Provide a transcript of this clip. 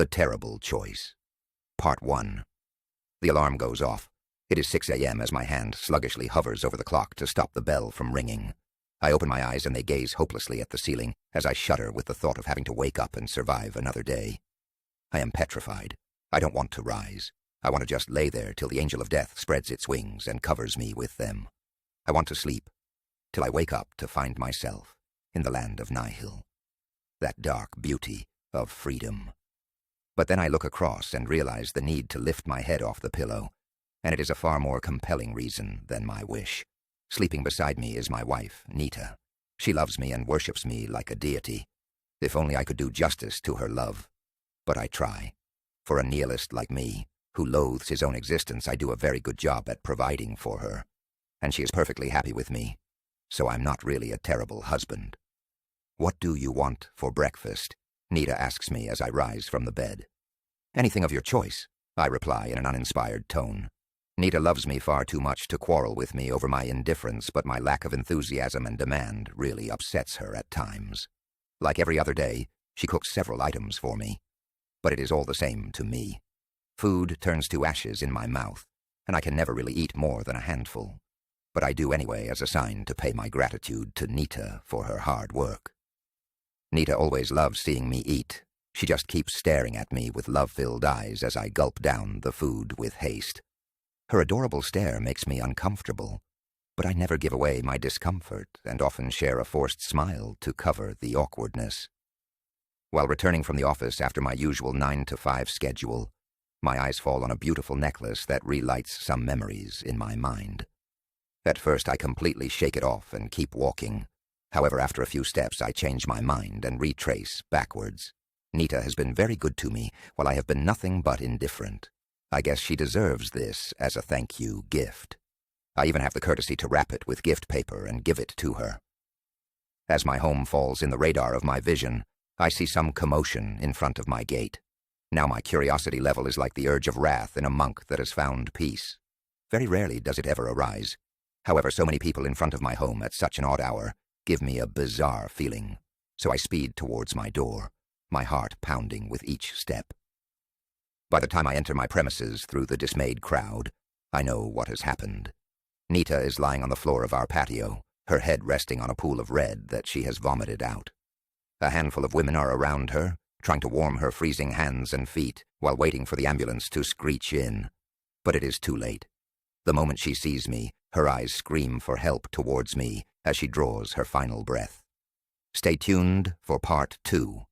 The Terrible Choice. Part 1. The alarm goes off. It is 6 a.m. as my hand sluggishly hovers over the clock to stop the bell from ringing. I open my eyes and they gaze hopelessly at the ceiling as I shudder with the thought of having to wake up and survive another day. I am petrified. I don't want to rise. I want to just lay there till the angel of death spreads its wings and covers me with them. I want to sleep, till I wake up to find myself in the land of Nihil. That dark beauty of freedom. But then I look across and realize the need to lift my head off the pillow, and it is a far more compelling reason than my wish. Sleeping beside me is my wife, Nita. She loves me and worships me like a deity. If only I could do justice to her love. But I try. For a nihilist like me, who loathes his own existence, I do a very good job at providing for her. And she is perfectly happy with me, so I'm not really a terrible husband. "What do you want for breakfast?" Nita asks me as I rise from the bed. "Anything of your choice," I reply in an uninspired tone. Nita loves me far too much to quarrel with me over my indifference, but my lack of enthusiasm and demand really upsets her at times. Like every other day, she cooks several items for me. But it is all the same to me. Food turns to ashes in my mouth, and I can never really eat more than a handful. But I do anyway as a sign to pay my gratitude to Nita for her hard work. Nita always loves seeing me eat. She just keeps staring at me with love-filled eyes as I gulp down the food with haste. Her adorable stare makes me uncomfortable, but I never give away my discomfort and often share a forced smile to cover the awkwardness. While returning from the office after my usual 9-to-5 schedule, my eyes fall on a beautiful necklace that relights some memories in my mind. At first I completely shake it off and keep walking. However, after a few steps I change my mind and retrace backwards. Nita has been very good to me, while I have been nothing but indifferent. I guess she deserves this as a thank you gift. I even have the courtesy to wrap it with gift paper and give it to her. As my home falls in the radar of my vision, I see some commotion in front of my gate. Now my curiosity level is like the urge of wrath in a monk that has found peace. Very rarely does it ever arise. However, so many people in front of my home at such an odd hour give me a bizarre feeling, so I speed towards my door, my heart pounding with each step. By the time I enter my premises through the dismayed crowd, I know what has happened. Nita is lying on the floor of our patio, her head resting on a pool of red that she has vomited out. A handful of women are around her, trying to warm her freezing hands and feet while waiting for the ambulance to screech in. But it is too late. The moment she sees me, her eyes scream for help towards me as she draws her final breath. Stay tuned for Part 2.